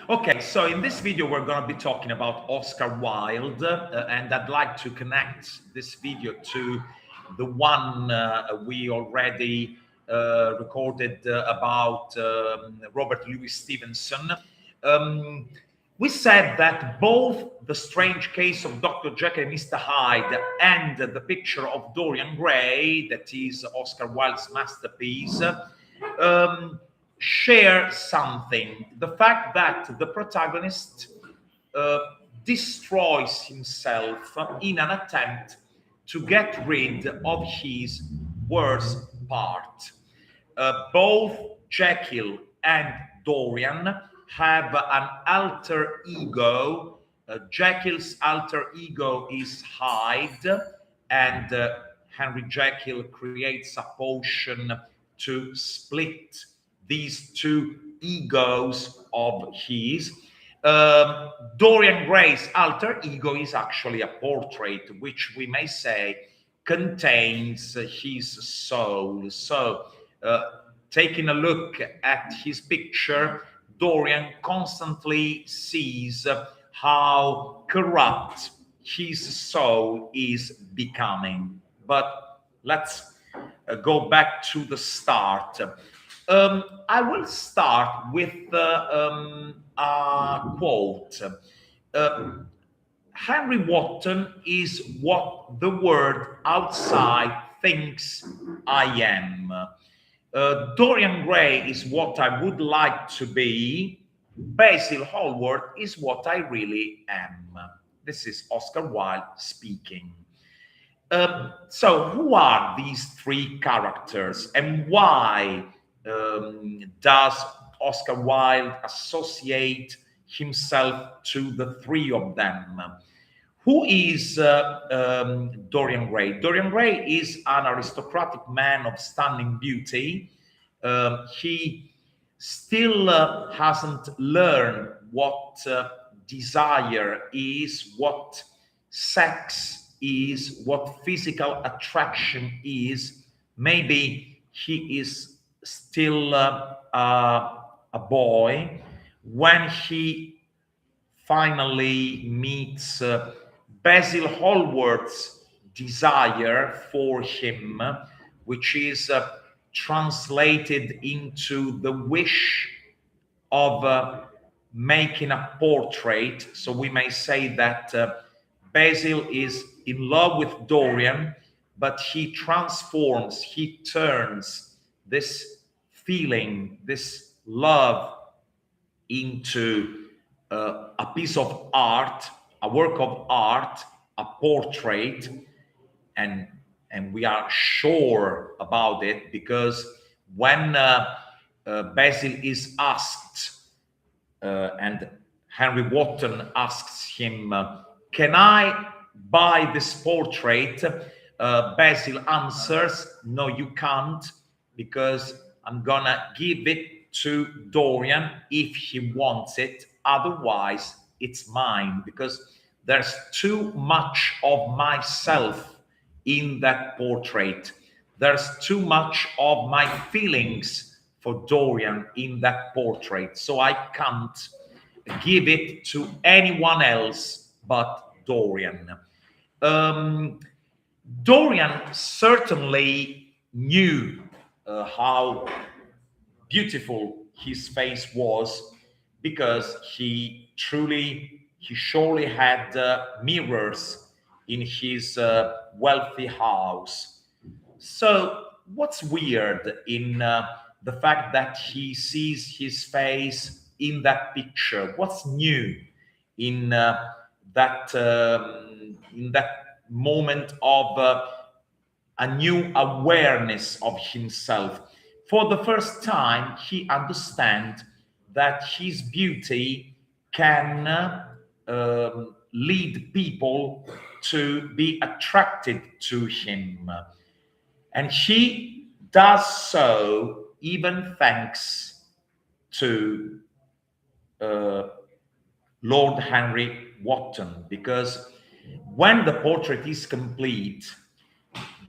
Okay, so in this video, we're going to be talking about Oscar Wilde, and I'd like to connect this video to the one we already recorded about Robert Louis Stevenson. Um, we said that both The Strange Case of Dr. Jekyll and Mr. Hyde and The Picture of Dorian Gray, that is Oscar Wilde's masterpiece, share something. The fact that the protagonist uh, destroys himself in an attempt to get rid of his worst part. Both Jekyll and Dorian have an alter ego. Jekyll's alter ego is Hyde, and Henry Jekyll creates a potion to split these two egos of his. Dorian Gray's alter ego is actually a portrait, which we may say contains his soul. So, taking a look at his picture, Dorian constantly sees how corrupt his soul is becoming. But let's go back to the start. I will start with a quote. Henry Wotton is what the world outside thinks I am. Dorian Gray is what I would like to be. Basil Hallward is what I really am. This is Oscar Wilde speaking. So, who are these three characters, and why does Oscar Wilde associate himself to the three of them? Who is Dorian Gray? Dorian Gray is an aristocratic man of stunning beauty. He still hasn't learned what desire is, what sex is, what physical attraction is. Maybe he is still a boy when he finally meets Basil Hallward's desire for him, which is translated into the wish of making a portrait. So we may say that Basil is in love with Dorian, but he transforms, he turns this feeling, this love into a piece of art, a work of art, a portrait, and we are sure about it because when Basil is asked, and Henry Wotton asks him, "Can I buy this portrait?" Basil answers, "No, you can't, because I'm gonna give it to Dorian if he wants it. Otherwise, it's mine, because there's too much of myself in that portrait. There's too much of my feelings for Dorian in that portrait. So I can't give it to anyone else but Dorian." Dorian certainly knew how beautiful his face was, because he surely had mirrors in his wealthy house. So what's weird in the fact that he sees his face in that picture? What's new in that moment of a new awareness of himself? For the first time, he understands that his beauty can lead people to be attracted to him. And he does so even thanks to Lord Henry Wotton, because when the portrait is complete,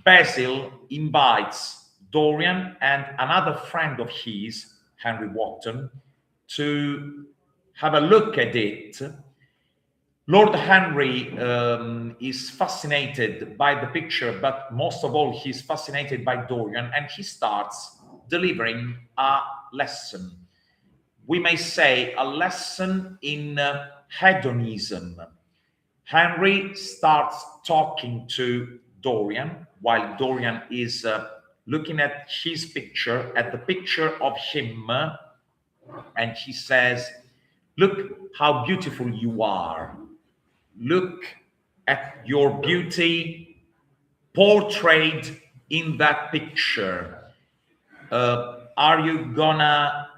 Basil invites Dorian and another friend of his, Henry Wotton, to have a look at it, Lord Henry is fascinated by the picture, but most of all, he's fascinated by Dorian, and he starts delivering a lesson. We may say a lesson in hedonism. Henry starts talking to Dorian while Dorian is looking at his picture, at the picture of him, and he says, "Look how beautiful you are. Look at your beauty portrayed in that picture. Are you gonna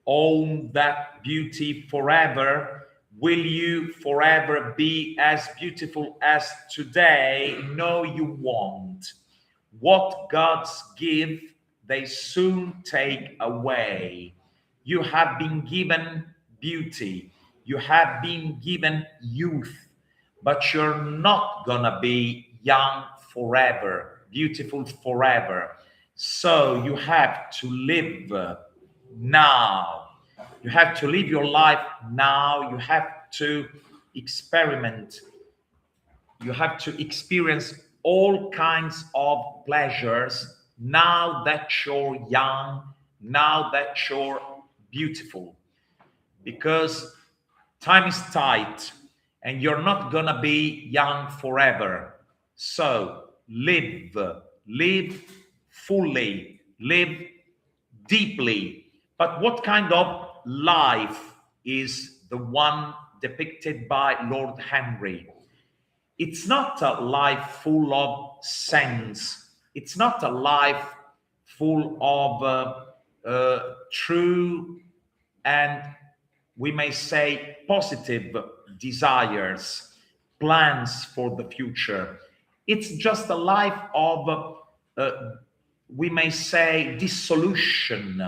own that beauty forever? Will you forever be as beautiful as today? No, you won't. What gods give, they soon take away. You have been given beauty, you have been given youth, but you're not gonna be young forever, beautiful forever. So you have to live now. You have to live your life now. You have to experiment. You have to experience all kinds of pleasures now that you're young, now that you're beautiful, because time is tight and you're not gonna be young forever. So live fully, live deeply. But what kind of life is the one depicted by Lord Henry? It's not a life full of sense. It's not a life full of true and, we may say, positive desires, plans for the future. It's just a life of, we may say, dissolution.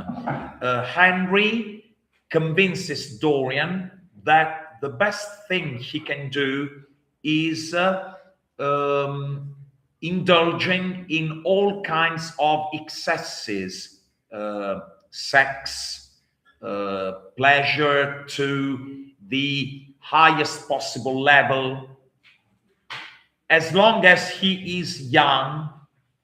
Henry convinces Dorian that the best thing he can do is indulging in all kinds of excesses, sex, pleasure to the highest possible level. As long as he is young,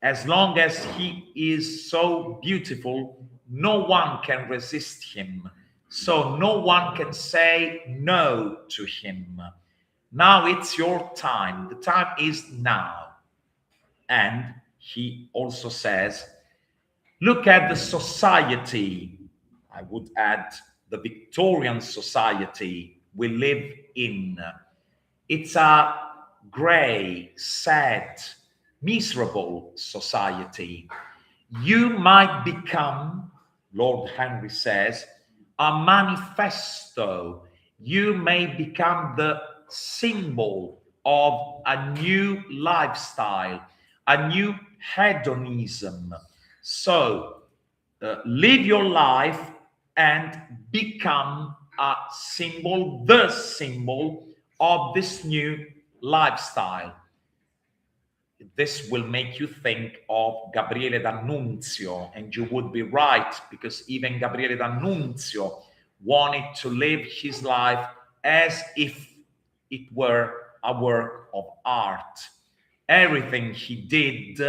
as long as he is so beautiful, no one can resist him. So no one can say no to him. Now it's your time. The time is now. And he also says, look at the society. I would add the Victorian society we live in. It's a gray, sad, miserable society. You might become, Lord Henry says, a manifesto. You may become the symbol of a new lifestyle, a new hedonism. So live your life and become a symbol, the symbol of this new lifestyle. This will make you think of Gabriele D'Annunzio, and you would be right, because even Gabriele D'Annunzio wanted to live his life as if it were a work of art. Everything he did,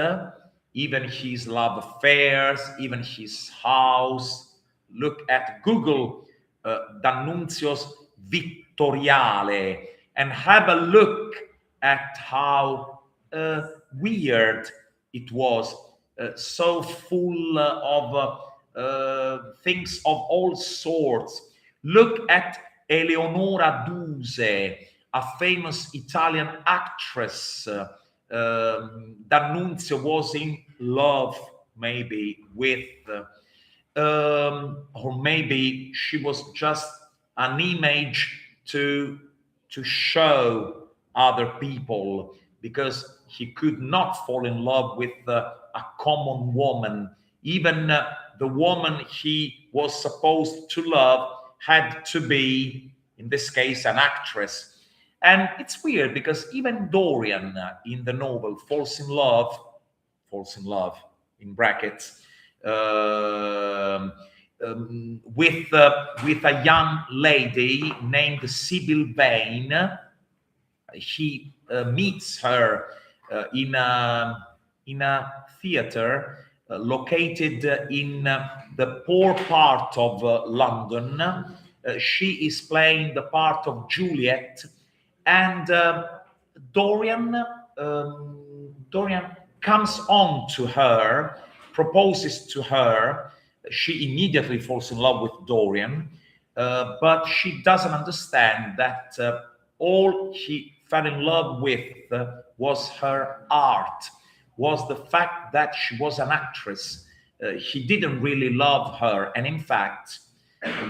even his love affairs, even his house. Look at Google D'Annunzio's Vittoriale and have a look at how weird it was, so full of things of all sorts. Look at Eleonora Duse, a famous Italian actress. D'Annunzio was in love maybe with, or maybe she was just an image to show other people, because he could not fall in love with a common woman. Even the woman he was supposed to love had to be, in this case, an actress. And it's weird because even Dorian in the novel falls in love in brackets, with a young lady named Sibyl Vane. He meets her in a theater located in the poor part of London. She is playing the part of Juliet, and Dorian comes on to her, proposes to her. She immediately falls in love with Dorian, but she doesn't understand that all he fell in love with was her art, was the fact that she was an actress. He didn't really love her. And in fact,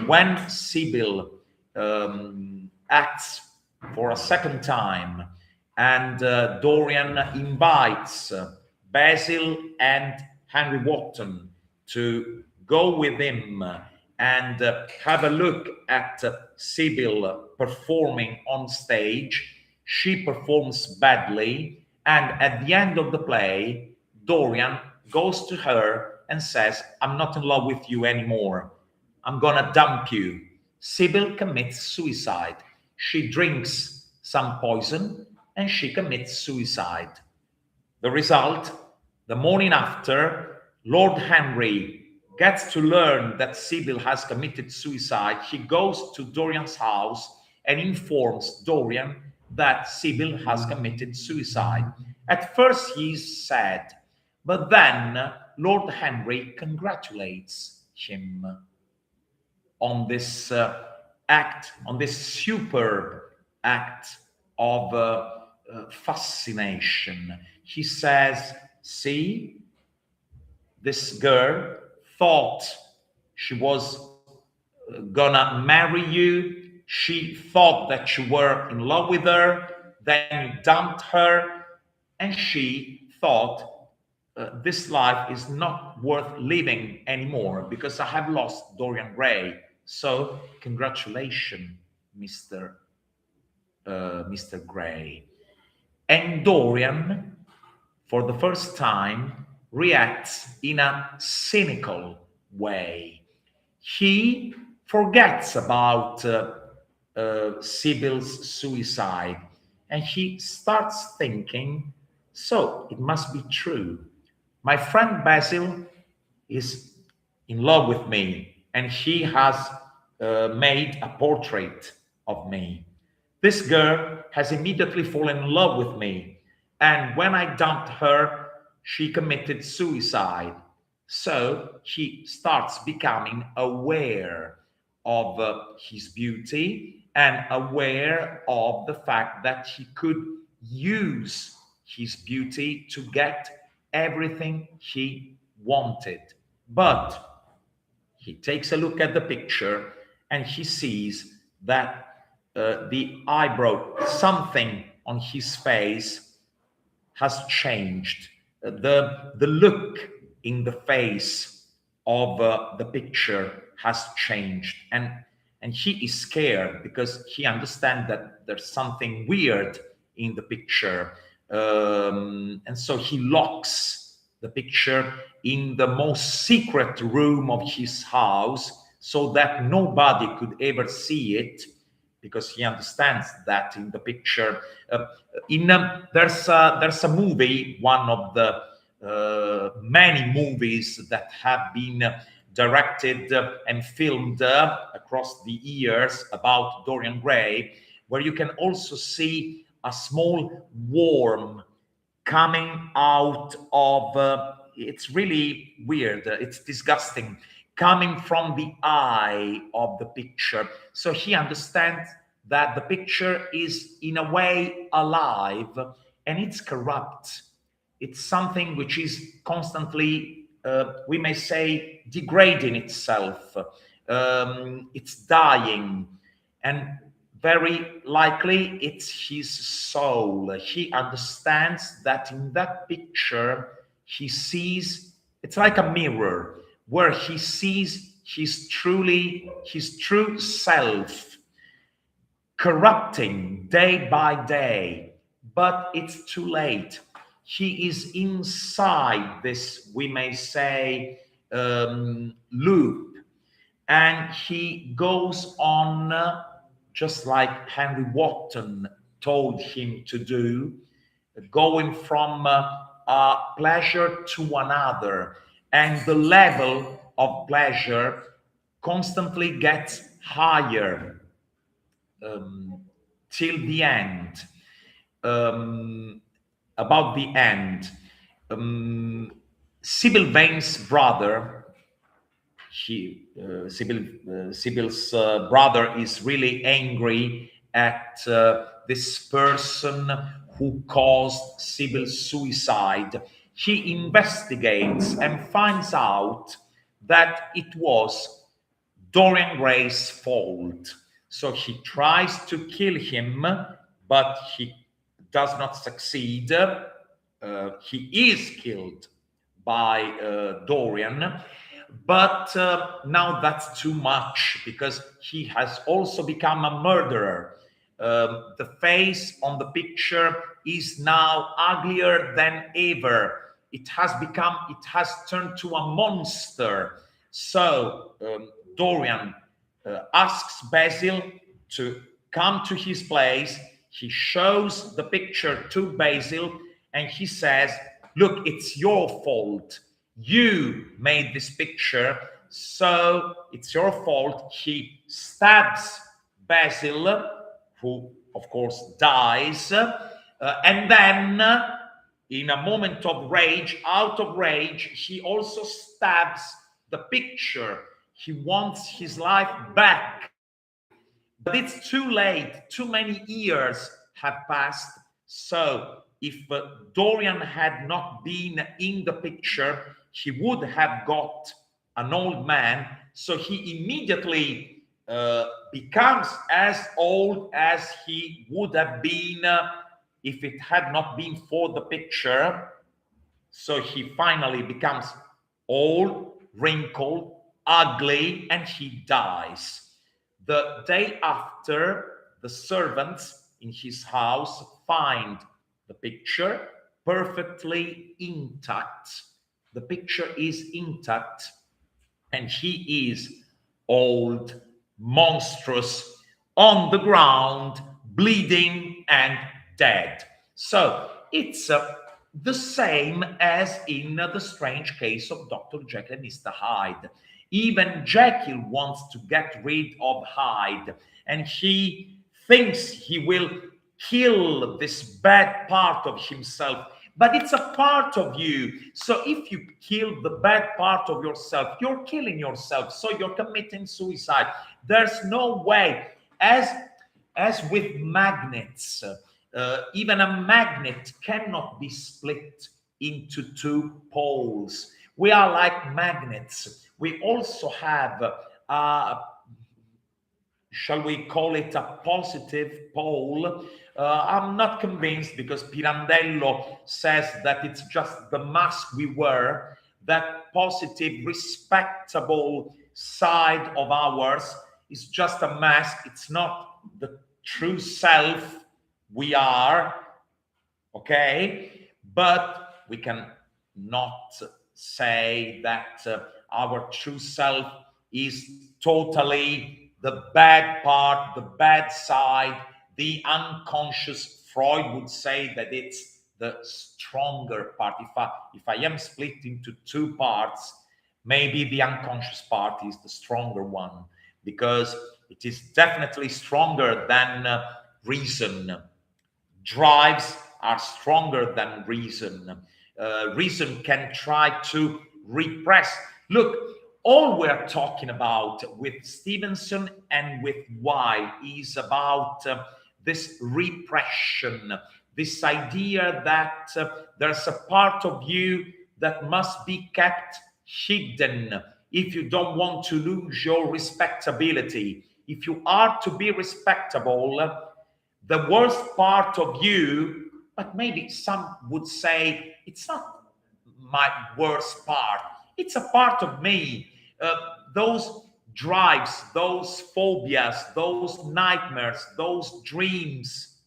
when Sibyl acts for a second time and Dorian invites Basil and Henry Wotton to go with him and have a look at Sibyl performing on stage, she performs badly, and at the end of the play, Dorian goes to her and says, "I'm not in love with you anymore. I'm gonna dump you." Sibyl commits suicide. She drinks some poison and she commits suicide. The result, the morning after, Lord Henry gets to learn that Sibyl has committed suicide. He goes to Dorian's house and informs Dorian that Sibyl has committed suicide. At first, he's sad, but then Lord Henry congratulates him on this act, on this superb act of fascination. He says, "See, this girl thought she was gonna marry you. She thought that you were in love with her. Then you dumped her. And she thought this life is not worth living anymore because I have lost Dorian Gray. So congratulations, Mr. Gray." And Dorian, for the first time, reacts in a cynical way. He forgets about Sibyl's suicide, and he starts thinking, so it must be true. My friend Basil is in love with me, and he has made a portrait of me. This girl has immediately fallen in love with me, and when I dumped her, she committed suicide. So he starts becoming aware of his beauty and aware of the fact that he could use his beauty to get everything he wanted. But he takes a look at the picture and he sees that the eyebrow, something on his face has changed. The look in the face of the picture has changed, and he is scared because he understands that there's something weird in the picture, and so he locks the picture in the most secret room of his house so that nobody could ever see it, because he understands that in the picture there's a movie, one of the many movies that have been directed and filmed across the years about Dorian Gray, where you can also see a small worm coming out of it's really weird, it's disgusting, coming from the eye of the picture. So he understands that the picture is in a way alive and it's corrupt. It's something which is constantly, we may say, degrading itself. It's dying. And very likely it's his soul. He understands that in that picture, he sees, it's like a mirror, where he sees his true self corrupting day by day, but it's too late. He is inside this, we may say, loop, and he goes on, just like Henry Wotton told him to do, going from pleasure to another, and the level of pleasure constantly gets higher, till the end. Um, about the end, um, Sybil Vane's brother, Sybil's brother is really angry at this person who caused Sybil's suicide. He investigates and finds out that it was Dorian Gray's fault. So he tries to kill him, but he does not succeed. He is killed by Dorian, but now that's too much, because he has also become a murderer. The face on the picture is now uglier than ever. It has turned to a monster. So Dorian asks Basil to come to his place. He shows the picture to Basil, and he says, look, it's your fault. You made this picture, so it's your fault. He stabs Basil, who, of course, dies. And then, in a moment of rage, out of rage, he also stabs the picture. He wants his life back. But it's too late. Too many years have passed. So if Dorian had not been in the picture, he would have got an old man. So he immediately becomes as old as he would have been if it had not been for the picture. So he finally becomes old, wrinkled, ugly, and he dies. The day after, the servants in his house find the picture perfectly intact. The picture is intact, and he is old, monstrous, on the ground, bleeding and dead. So it's the same as in the strange case of Dr. Jekyll and Mr. Hyde. Even Jekyll wants to get rid of Hyde, and he thinks he will kill this bad part of himself. But it's a part of you. So if you kill the bad part of yourself, you're killing yourself. So you're committing suicide. There's no way. As with magnets, even a magnet cannot be split into two poles. We are like magnets. We also have, shall we call it a positive pole? I'm not convinced, because Pirandello says that it's just the mask we wear, that positive, respectable side of ours is just a mask. It's not the true self we are, okay? But we can not say that our true self is totally the bad part, the bad side, the unconscious. Freud would say that it's the stronger part. If I am split into two parts, maybe the unconscious part is the stronger one, because it is definitely stronger than reason. Drives are stronger than reason. Reason can try to repress. Look, all we're talking about with Stevenson and with Wilde is about this repression, this idea that there's a part of you that must be kept hidden if you don't want to lose your respectability. If you are to be respectable, the worst part of you, but maybe some would say it's not my worst part, it's a part of me. Those drives, those phobias, those nightmares, those dreams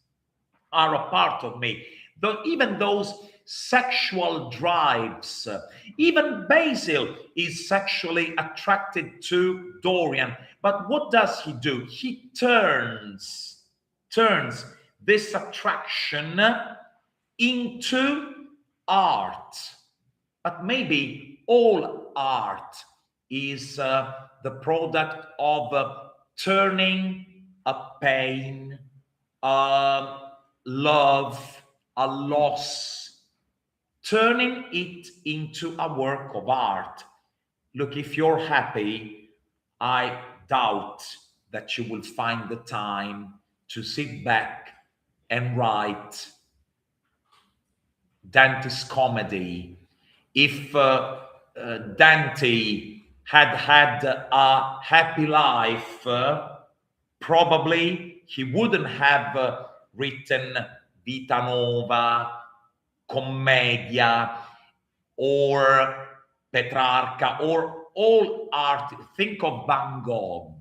are a part of me. Though even those sexual drives. Even Basil is sexually attracted to Dorian. But what does he do? He turns this attraction into art. But maybe all art is the product of turning a pain, love, a loss, turning it into a work of art. Look, if you're happy, I doubt that you will find the time to sit back and write Dante's comedy. If Dante had a happy life, probably he wouldn't have written Vita Nova, Commedia, or Petrarca, or all art. Think of Van Gogh.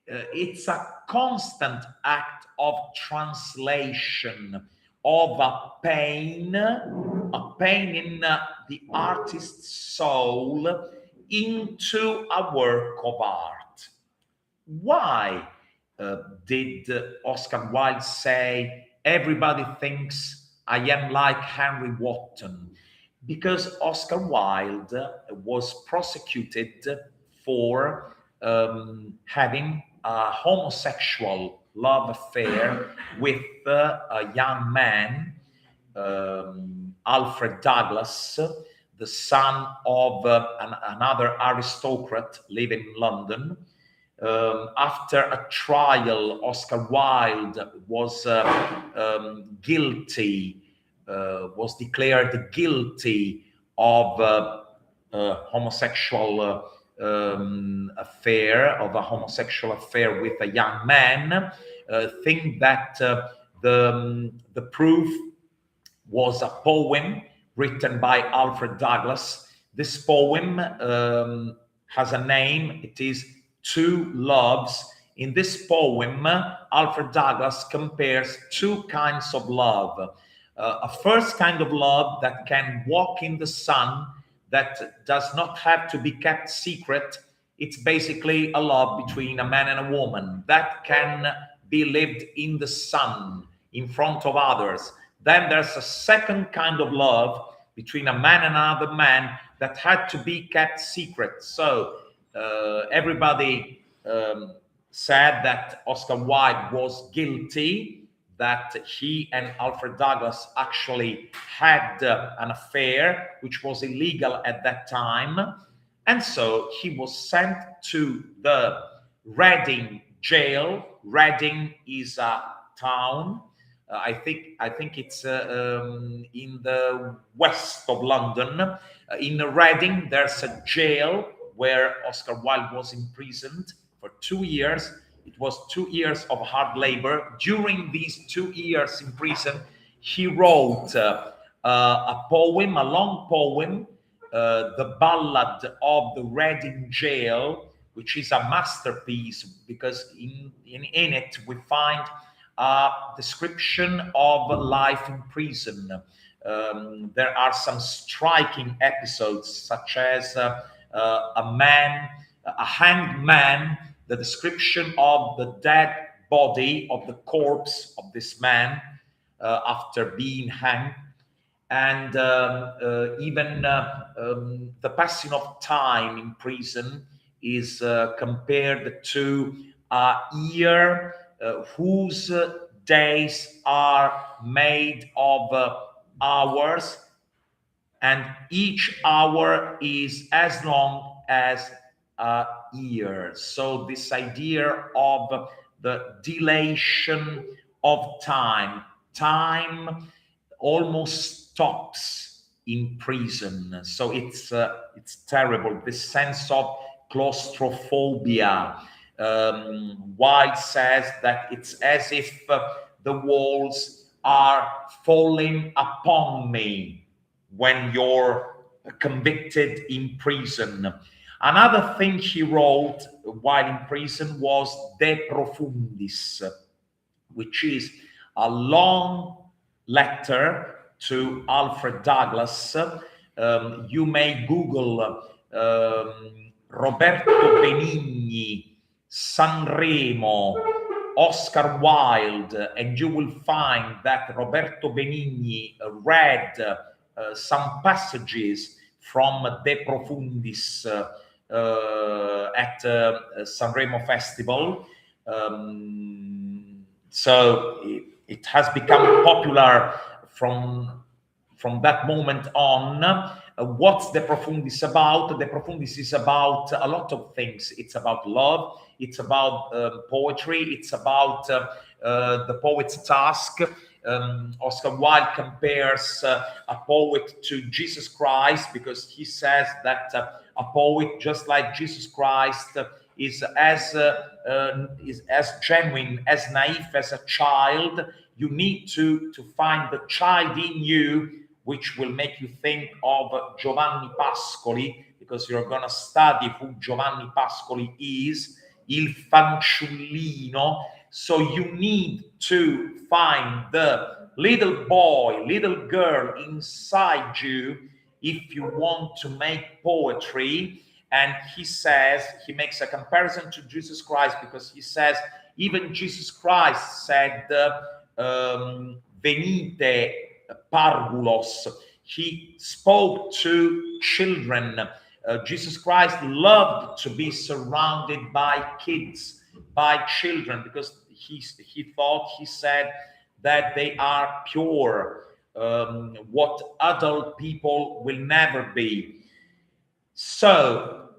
It's a constant act of translation of a pain in the artist's soul into a work of art. Why did Oscar Wilde say, everybody thinks I am like Henry Wotton? Because Oscar Wilde was prosecuted for having a homosexual love affair with a young man, Alfred Douglas, the son of another aristocrat living in London. After a trial, Oscar Wilde was was declared guilty of a homosexual affair with a young man. Think that the proof was a poem written by Alfred Douglas. This poem has a name. It is Two Loves. In this poem, Alfred Douglas compares two kinds of love. A first kind of love that can walk in the sun, that does not have to be kept secret. It's basically a love between a man and a woman that can be lived in the sun, in front of others. Then there's a second kind of love between a man and another man that had to be kept secret. So everybody said that Oscar Wilde was guilty, that he and Alfred Douglas actually had an affair, which was illegal at that time. And so he was sent to the Reading jail. Reading is a town. I think it's in the west of London. In Reading, there's a jail where Oscar Wilde was imprisoned for 2 years. It was 2 years of hard labor. During these 2 years in prison, he wrote a poem, a long poem, The Ballad of the Reading Jail, which is a masterpiece because in it we find a description of life in prison. There are some striking episodes, such as a hanged man, the description of the dead body, of the corpse of this man after being hanged, and even the passing of time in prison is compared to a year whose days are made of hours, and each hour is as long as a year. So this idea of the dilation of time almost stops in prison. So it's terrible, this sense of claustrophobia. Wilde says that it's as if the walls are falling upon me when you're convicted in prison. Another thing he wrote while in prison was De Profundis, which is a long letter to Alfred Douglas. You may Google Roberto Benigni, Sanremo, Oscar Wilde, and you will find that Roberto Benigni read some passages from De Profundis at Sanremo Festival. So it has become popular from that moment on. What's De Profundis about? De Profundis is about a lot of things. It's about love. It's about poetry. It's about the poet's task. Oscar Wilde compares a poet to Jesus Christ, because he says that a poet, just like Jesus Christ, is as genuine, as naive as a child. You need to find the child in you, which will make you think of Giovanni Pascoli, because you're going to study who Giovanni Pascoli is, Il Fanciullino. So you need to find the little boy, little girl inside you if you want to make poetry. And he says, he makes a comparison to Jesus Christ, because he says, even Jesus Christ said, venite parvulos. He spoke to children. Jesus Christ loved to be surrounded by kids, by children, because he said that they are pure, what adult people will never be. So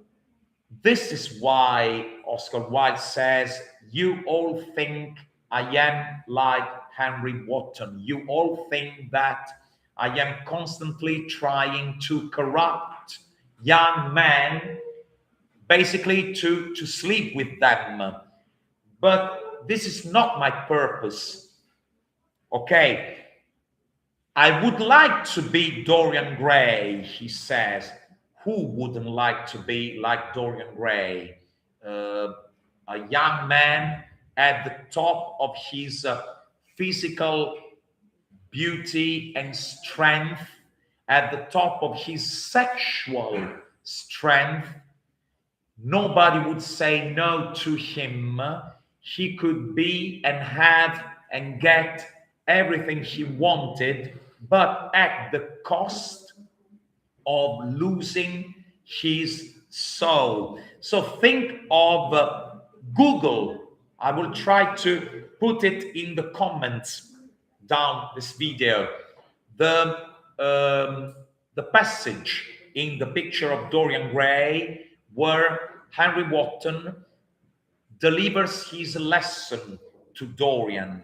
this is why Oscar Wilde says, you all think I am like Henry Wotton. You all think that I am constantly trying to corrupt young men, basically to sleep with them. But this is not my purpose. Okay, I would like to be Dorian Gray, he says. Who wouldn't like to be like Dorian Gray? A young man at the top of his physical beauty and strength, at the top of his sexual strength. Nobody would say no to him. He could be and have and get everything he wanted, but at the cost of losing his soul. So think of Google. I will try to put it in the comments down this video. The passage in the picture of Dorian Gray where Henry Wotton delivers his lesson to Dorian,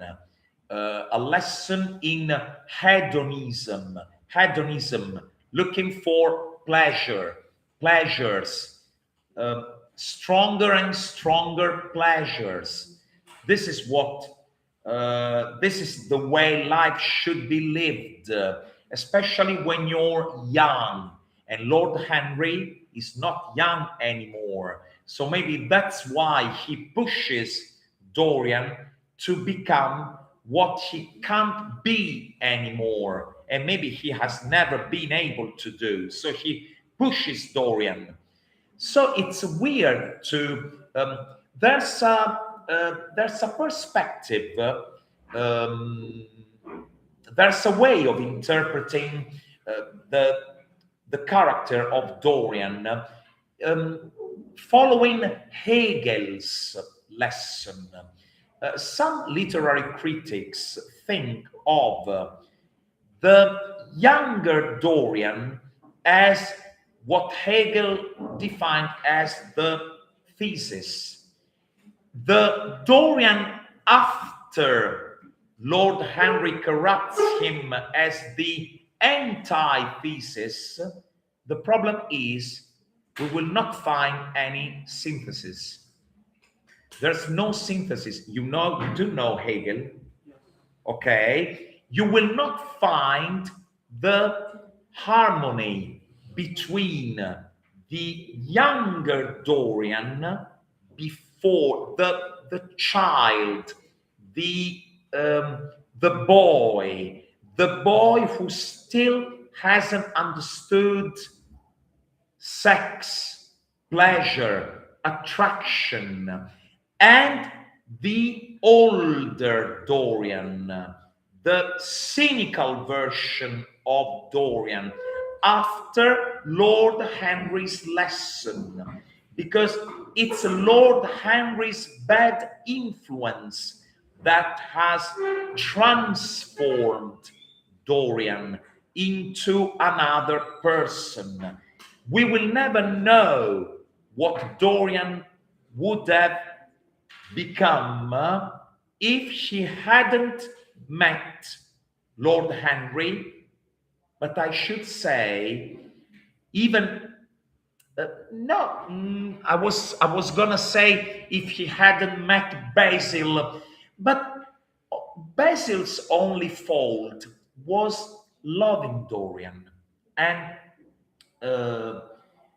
a lesson in hedonism, looking for pleasures, stronger and stronger pleasures. This is the way life should be lived, especially when you're young. And Lord Henry is not young anymore. So maybe that's why he pushes Dorian to become what he can't be anymore. And maybe he has never been able to do. So he pushes Dorian. So it's weird to, there's a perspective, there's a way of interpreting the character of Dorian, following Hegel's lesson. Some literary critics think of the younger Dorian as what Hegel defined as the thesis. The Dorian after Lord Henry corrupts him as the antithesis. The problem is we will not find any synthesis. There's no synthesis. You do know Hegel. Okay. You will not find the harmony between the younger Dorian before the child, the boy, the boy who still hasn't understood sex, pleasure, attraction, and the older Dorian, the cynical version of Dorian, after Lord Henry's lesson, because it's Lord Henry's bad influence that has transformed Dorian into another person. We will never know what Dorian would have become if she hadn't met Lord Henry. But I should say, even I was gonna say if he hadn't met Basil, but Basil's only fault was loving Dorian, and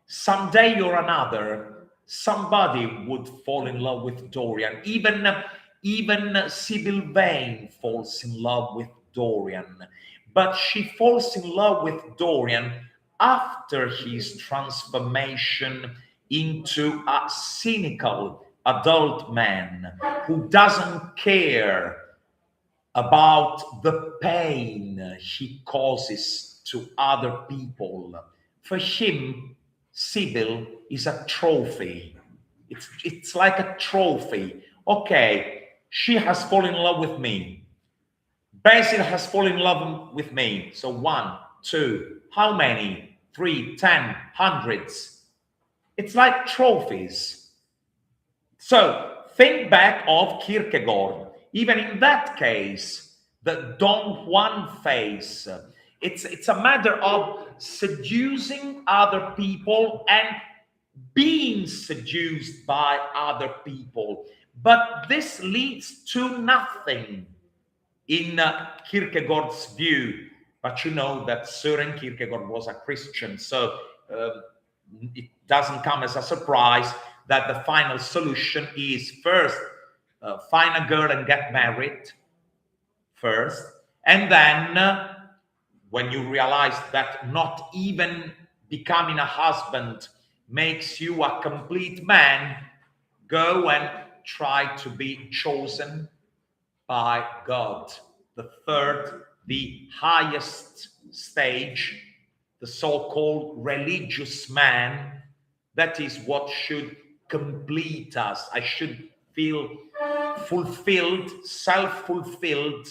someday or another, somebody would fall in love with Dorian. Even Sybil Vane falls in love with Dorian, but she falls in love with Dorian after his transformation into a cynical adult man who doesn't care about the pain he causes to other people. For him, Sybil is a trophy. It's like a trophy. Okay, she has fallen in love with me. Basil has fallen in love with me. So 1, 2, how many? 3, 10, hundreds. It's like trophies. So think back of Kierkegaard. Even in that case, the Don Juan phase, it's a matter of seducing other people and being seduced by other people. But this leads to nothing in Kierkegaard's view. But you know that Søren Kierkegaard was a Christian, so it doesn't come as a surprise that the final solution is first, find a girl and get married first, and then when you realize that not even becoming a husband makes you a complete man, go and try to be chosen by God. The third, the highest stage, the so-called religious man, that is what should complete us. I should feel fulfilled, self-fulfilled,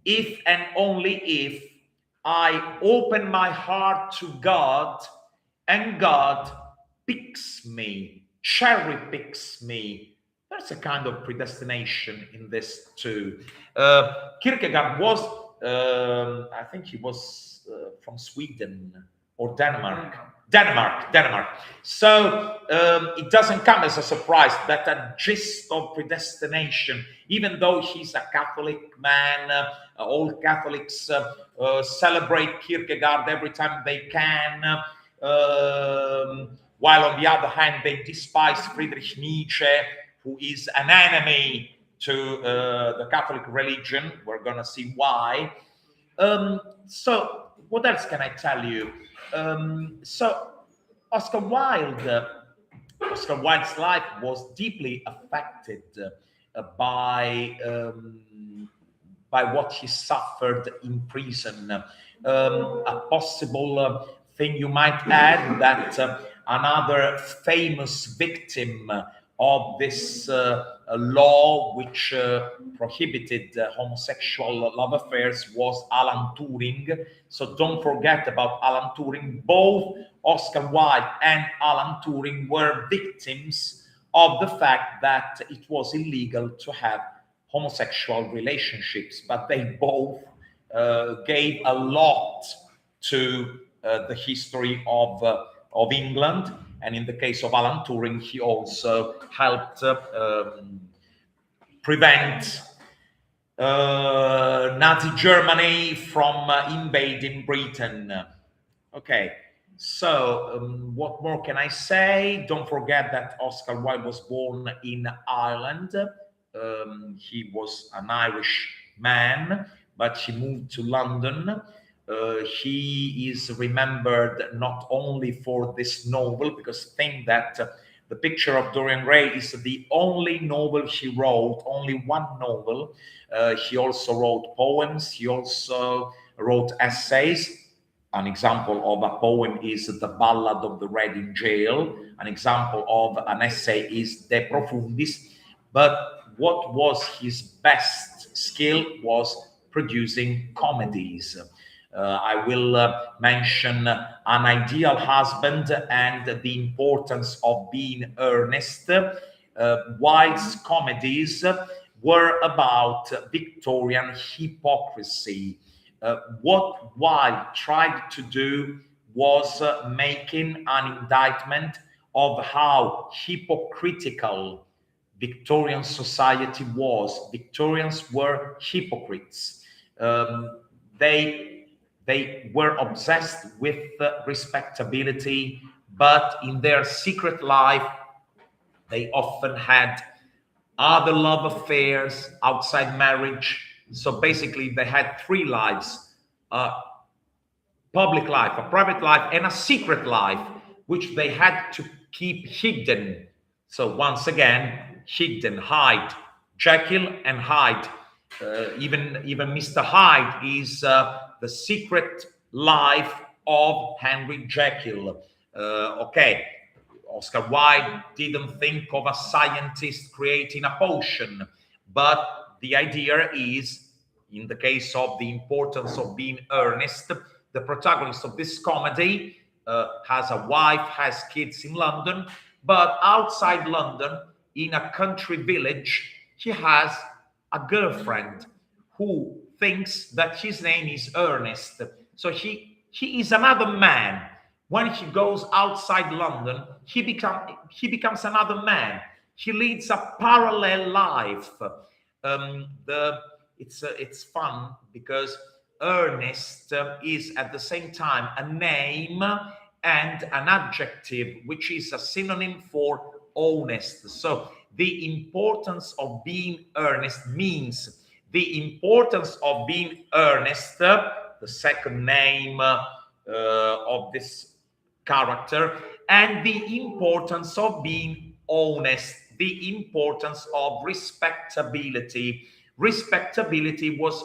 if and only if I open my heart to God and God picks me, cherry picks me. There's a kind of predestination in this too. Kierkegaard was, I think he was from Sweden or Denmark. Denmark. So it doesn't come as a surprise that a gist of predestination, even though he's a Catholic man, all Catholics celebrate Kierkegaard every time they can, while on the other hand they despise Friedrich Nietzsche, who is an enemy to the Catholic religion. We're going to see why. So what else can I tell you? So Oscar Wilde's life was deeply affected by what he suffered in prison. A possible thing you might add that another famous victim of this law which prohibited homosexual love affairs was Alan Turing. So don't forget about Alan Turing. Both Oscar Wilde and Alan Turing were victims of the fact that it was illegal to have homosexual relationships, but they both gave a lot to the history of England. And in the case of Alan Turing, he also helped prevent Nazi Germany from invading Britain. Okay, so what more can I say? Don't forget that Oscar Wilde was born in Ireland. He was an Irish man, but she moved to London. He is remembered not only for this novel, because think that The Picture of Dorian Gray is the only novel she wrote, only one novel. He also wrote poems, he also wrote essays. An example of a poem is The Ballad of the Red in Jail. An example of an essay is De Profundis. But what was his best skill was producing comedies. I will mention An Ideal Husband and The Importance of Being Earnest. Wilde's comedies were about Victorian hypocrisy. What Wilde tried to do was making an indictment of how hypocritical Victorian society was. Victorians were hypocrites. They were obsessed with respectability, but in their secret life, they often had other love affairs outside marriage. So basically, they had three lives: a public life, a private life, and a secret life, which they had to keep hidden. So once again, hidden, hide, Jekyll and Hyde. Even Mr. Hyde is the secret life of Henry Jekyll. Okay, Oscar Wilde didn't think of a scientist creating a potion, but the idea is, in the case of The Importance of Being Earnest, the protagonist of this comedy has a wife, has kids in London, but outside London, in a country village, he has a girlfriend who thinks that his name is Ernest. So he is another man. When he goes outside London, he becomes another man. He leads a parallel life. It's fun because Ernest is at the same time a name and an adjective, which is a synonym for honest. So the importance of being earnest means the importance of being earnest, the second name of this character, and the importance of being honest, the importance of respectability. Respectability was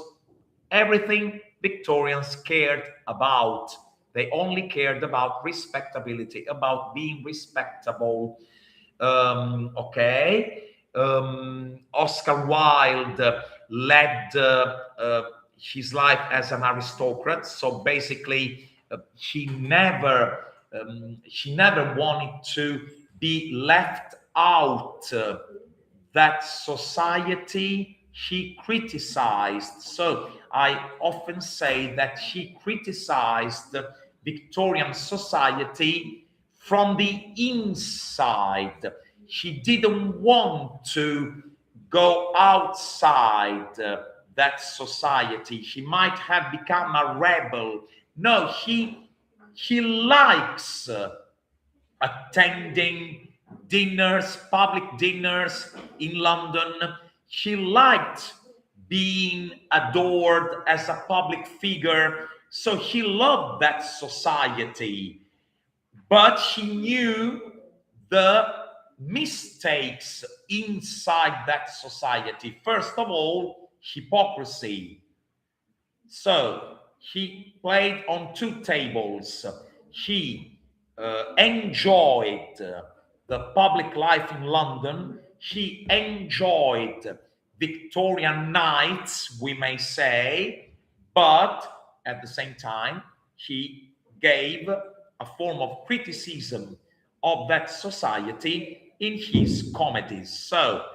everything Victorians cared about. They only cared about respectability, about being respectable. Oscar Wilde led his life as an aristocrat. So basically, he never wanted to be left out. That society he criticized. So I often say that he criticized Victorian society from the inside. He didn't want to go outside that society. He might have become a rebel. No, he likes attending dinners, public dinners in London. He liked being adored as a public figure. So he loved that society. But he knew the mistakes inside that society. First of all, hypocrisy. So he played on two tables. He enjoyed the public life in London. He enjoyed Victorian nights, we may say, but at the same time, he gave a form of criticism of that society in his comedies. So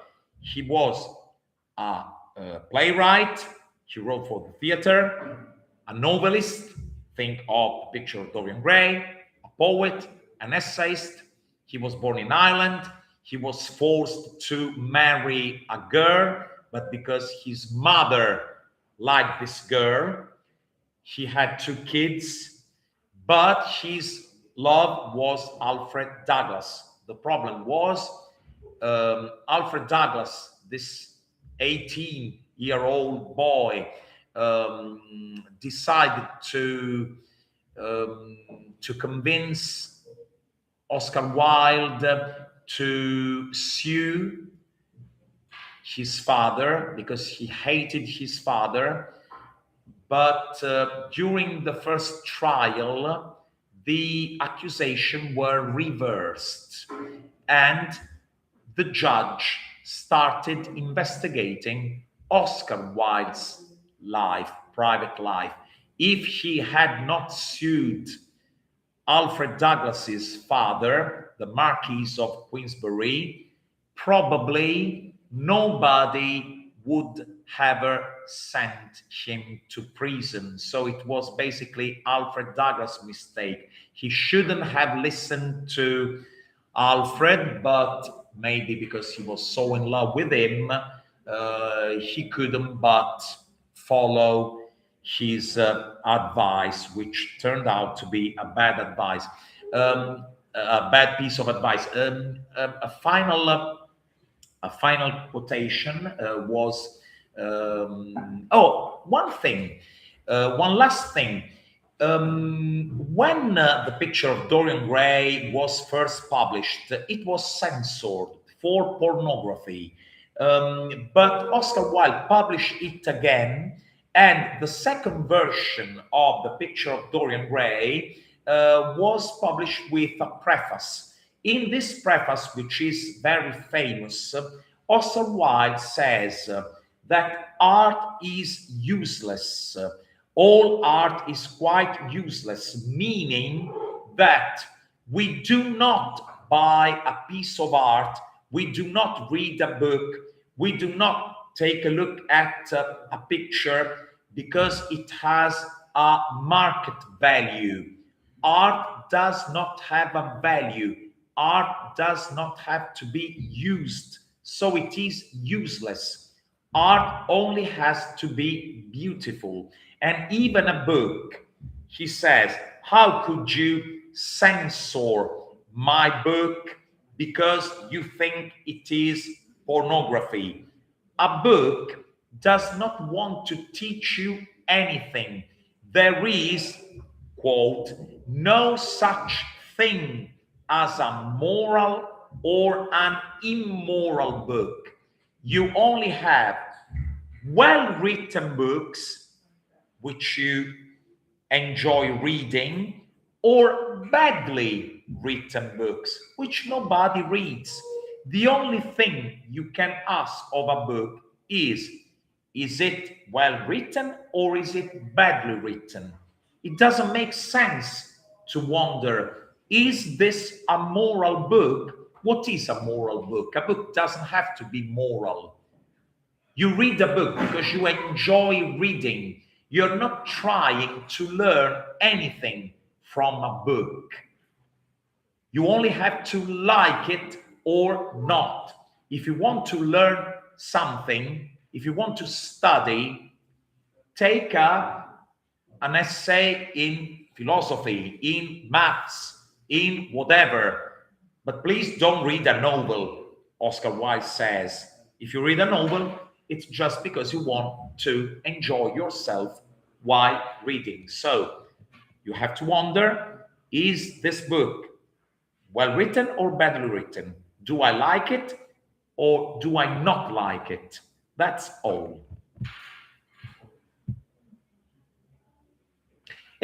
he was a playwright, he wrote for the theater, a novelist, think of The Picture of Dorian Gray, a poet, an essayist. He was born in Ireland. He was forced to marry a girl, but because his mother liked this girl, he had two kids, but his love was Alfred Douglas. The problem was Alfred Douglas, this 18-year-old boy, decided to convince Oscar Wilde to sue his father because he hated his father. But during the first trial, the accusation were reversed, and the judge started investigating Oscar Wilde's life, private life. If he had not sued Alfred Douglas's father, the Marquis of Queensberry, probably nobody would ever sent him to prison. So it was basically Alfred Douglas' mistake. He shouldn't have listened to Alfred, but maybe because he was so in love with him, he couldn't but follow his advice, which turned out to be a bad advice, a bad piece of advice. A final quotation was, one last thing. When the picture of Dorian Gray was first published, it was censored for pornography. But Oscar Wilde published it again, and the second version of the picture of Dorian Gray was published with a preface. In this preface, which is very famous, Oscar Wilde says that art is useless. All art is quite useless, meaning that we do not buy a piece of art, we do not read a book, we do not take a look at a picture because it has a market value. Art does not have a value. Art does not have to be used, so it is useless. Art only has to be beautiful. And even a book, he says, how could you censor my book because you think it is pornography? A book does not want to teach you anything. There is, quote, no such thing as a moral or an immoral book. You only have well-written books which you enjoy reading, or badly written books which nobody reads. The only thing you can ask of a book is it well written or is it badly written? It doesn't make sense to wonder, is this a moral book? What is a moral book? A book doesn't have to be moral. You read a book because you enjoy reading. You're not trying to learn anything from a book. You only have to like it or not. If you want to learn something, if you want to study, take an essay in philosophy, in maths, in whatever. But please don't read a novel, Oscar Wilde says. If you read a novel, it's just because you want to enjoy yourself while reading. So you have to wonder, is this book well written or badly written? Do I like it or do I not like it? That's all.